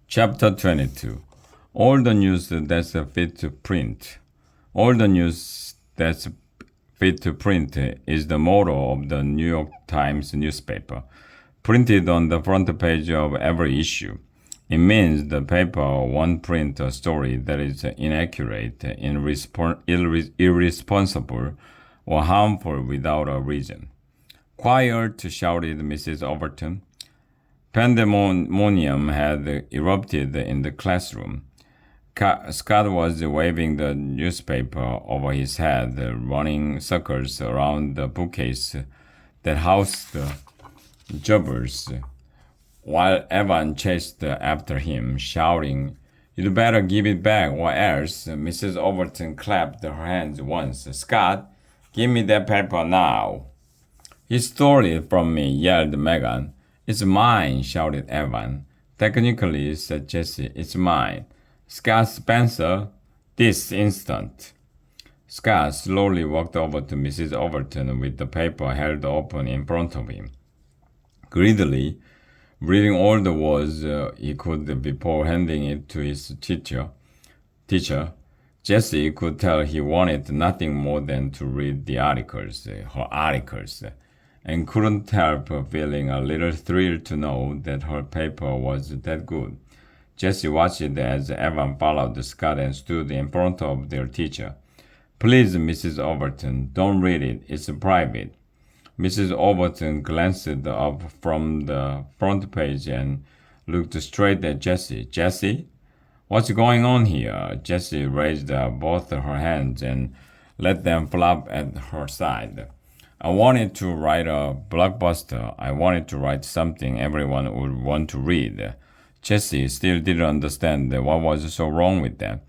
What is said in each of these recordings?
Chapter 22. All the news that's fit to print. All the news that's fit to print is the motto of the New York Times newspaper, printed on the front page of every issue. It means the paper won't print a story that is inaccurate, irresponsible, or harmful without a reason. Quiet, shouted Mrs. Overton. Pandemonium had erupted in the classroom. Scott was waving the newspaper over his head, running circles around the bookcase that housed the jobbers, while Evan chased after him, shouting, "You'd better give it back, or else." Mrs. Overton clapped her hands once. "Scott, give me that paper now." "He stole it from me," yelled Megan. "It's mine," shouted Evan. "Technically," said Jessie, "it's mine. Scott Spencer, this instant." Scott slowly walked over to Mrs. Overton with the paper held open in front of him. Greedily, reading all the words he could before handing it to his teacher, Jessie could tell he wanted nothing more than to read the articles, her articles, and couldn't help feeling a little thrilled to know that her paper was that good. Jessie watched as Evan followed Scott and stood in front of their teacher. "Please, Mrs. Overton, don't read it. It's private." Mrs. Overton glanced up from the front page and looked straight at Jessie. "Jessie? What's going on here?" Jessie raised both her hands and let them flop at her side. "I wanted to write a blockbuster. I wanted to write something everyone would want to read." Jessie still didn't understand what was so wrong with that.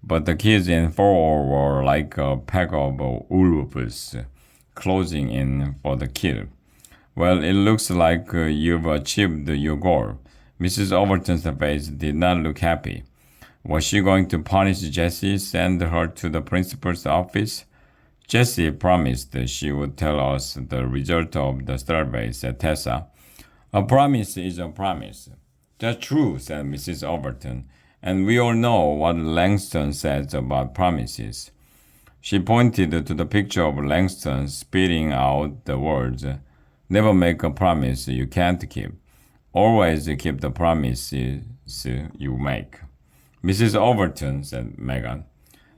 But the kids in 4 were like a pack of wolves closing in for the kill. "Well, it looks like you've achieved your goal." Mrs. Overton's face did not look happy. Was she going to punish Jessie, send her to the principal's office? "Jessie promised she would tell us the result of the survey," said Tessa. "A promise is a promise." "That's true," said Mrs. Overton, "and we all know what Langston says about promises." She pointed to the picture of Langston spitting out the words, "Never make a promise you can't keep. Always keep the promises you make." "Mrs. Overton," said Megan,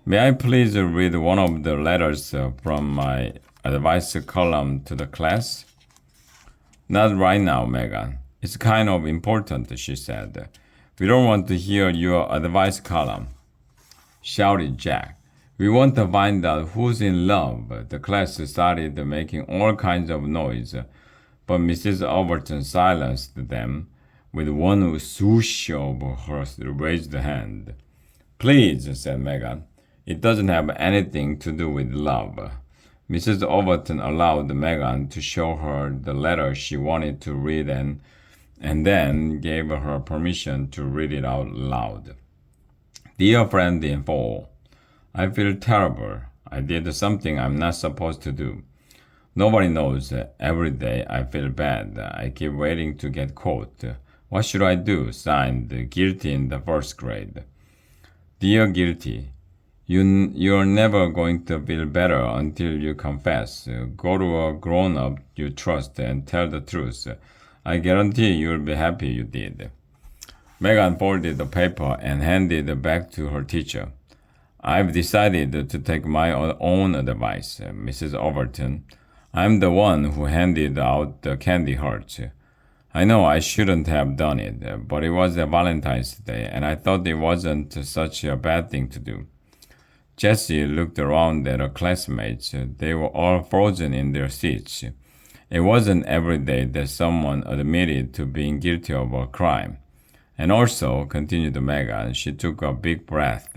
"may I please read one of the letters from my advice column to the class?" "Not right now, Megan. It's kind of important," she said. "We don't want to hear your advice column," shouted Jack. "We want to find out who's in love." The class started making all kinds of noise, but Mrs. Overton silenced them with one swoosh of her raised hand. "Please," said Megan, "it doesn't have anything to do with love." Mrs. Overton allowed Megan to show her the letter she wanted to read and then gave her permission to read it out loud. "Dear friend in 4, I feel terrible. I did something I'm not supposed to do. Nobody knows. Every day I feel bad. I keep waiting to get caught. What should I do?" Signed, Guilty in the 1st grade. "Dear Guilty, you're never going to feel better until you confess. Go to a grown-up you trust and tell the truth. I guarantee you'll be happy you did." Megan folded the paper and handed it back to her teacher. "I've decided to take my own advice, Mrs. Overton. I'm the one who handed out the candy hearts. I know I shouldn't have done it, but it was a Valentine's Day, and I thought it wasn't such a bad thing to do." Jessie looked around at her classmates. They were all frozen in their seats. It wasn't every day that someone admitted to being guilty of a crime. "And also," continued Megan, she took a big breath,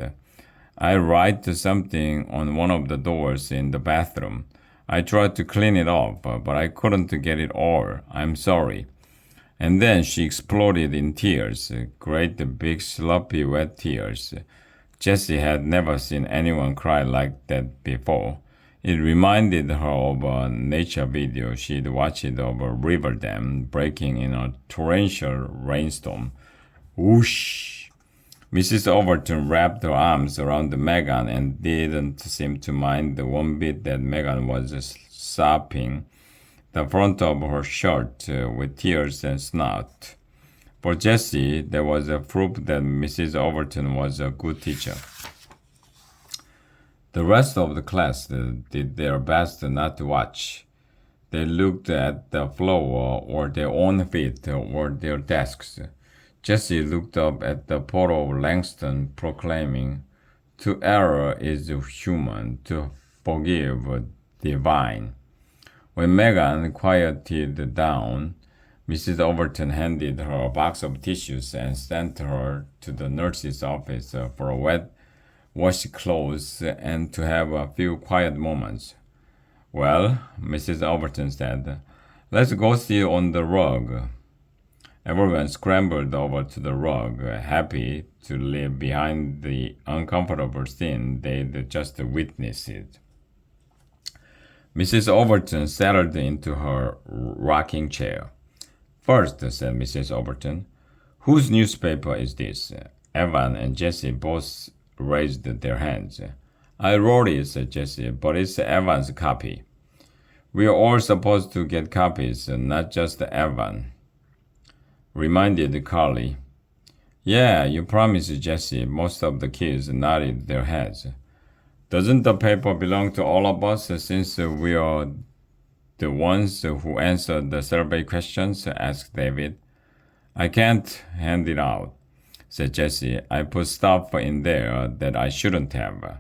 "I write something on one of the doors in the bathroom. I tried to clean it off, but I couldn't get it all. I'm sorry." And then she exploded in tears, great big sloppy wet tears. Jessie had never seen anyone cry like that before. It reminded her of a nature video she'd watched of a river dam breaking in a torrential rainstorm. Whoosh! Mrs. Overton wrapped her arms around Megan and didn't seem to mind the one bit that Megan was sopping the front of her shirt with tears and snot. For Jessie, there was a proof that Mrs. Overton was a good teacher. The rest of the class did their best not to watch. They looked at the floor or their own feet or their desks. Jessie looked up at the photo of Langston proclaiming, "To err is human, to forgive divine." When Megan quieted down, Mrs. Overton handed her a box of tissues and sent her to the nurse's office for a wet washcloths and to have a few quiet moments. "Well," Mrs. Overton said, "let's go sit on the rug." Everyone scrambled over to the rug, happy to leave behind the uncomfortable scene they'd just witnessed. Mrs. Overton settled into her rocking chair. "First," said Mrs. Overton, "whose newspaper is this?" Evan and Jessie both raised their hands. "I wrote it," said Jessie, "but it's Evan's copy." "We are all supposed to get copies, not just Evan," reminded Carly. "Yeah, you promised, Jessie." Most of the kids nodded their heads. "Doesn't the paper belong to all of us since we are the ones who answered the survey questions?" asked David. "I can't hand it out," said Jessie. "I put stuff in there that I shouldn't have."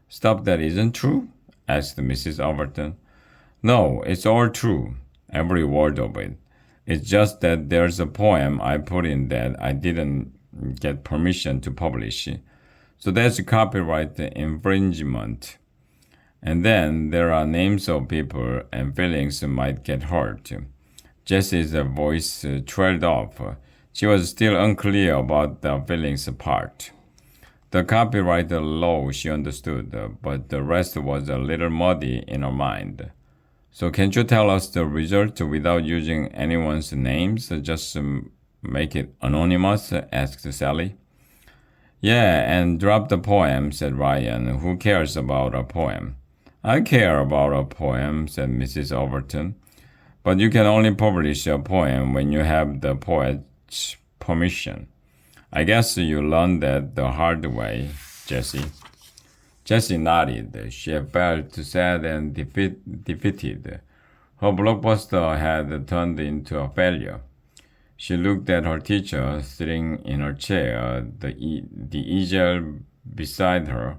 "Stuff that isn't true?" asked Mrs. Overton. "No, it's all true, every word of it. It's just that there's a poem I put in that I didn't get permission to publish. So that's copyright infringement. And then there are names of people and feelings might get hurt." Jessie's voice trailed off. She was still unclear about the feelings part. The copyright law she understood, but the rest was a little muddy in her mind. "So can't you tell us the result without using anyone's names? Just make it anonymous?" asked Sally. "Yeah, and drop the poem," said Ryan. "Who cares about a poem?" "I care about a poem," said Mrs. Overton. "But you can only publish a poem when you have the poet's permission. I guess you learned that the hard way, Jessie." Jessie nodded. She felt sad and defeated. Her blockbuster had turned into a failure. She looked at her teacher sitting in her chair, the easel beside her.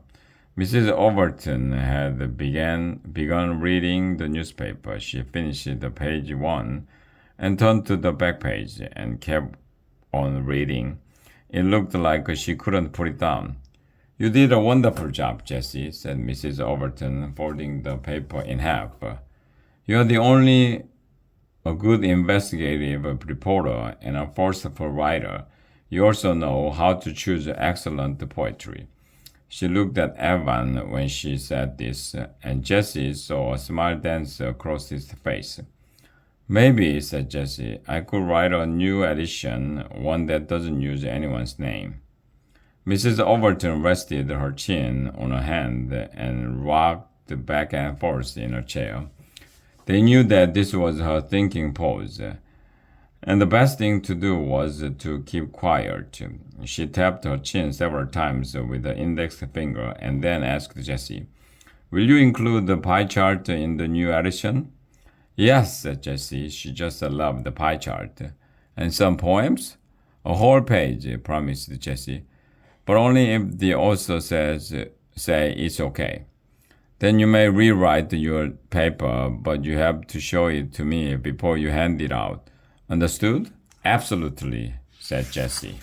Mrs. Overton had begun reading the newspaper. She finished the page 1 and turned to the back page and kept on reading. It looked like she couldn't put it down. "You did a wonderful job, Jessie," said Mrs. Overton, folding the paper in half. "You're the only a good investigative reporter and a forceful writer. You also know how to choose excellent poetry." She looked at Evan when she said this, and Jessie saw a smile dance across his face. "Maybe," said Jessie, "I could write a new edition, one that doesn't use anyone's name." Mrs. Overton rested her chin on her hand and rocked back and forth in her chair. They knew that this was her thinking pose, and the best thing to do was to keep quiet. She tapped her chin several times with the index finger and then asked Jessie, "Will you include the pie chart in the new edition?" "Yes," said Jessie. She just loved the pie chart. "And some poems?" "A whole page," promised Jessie. "But only if the author say it's okay. Then you may rewrite your paper, but you have to show it to me before you hand it out. Understood?" "Absolutely," said Jessie.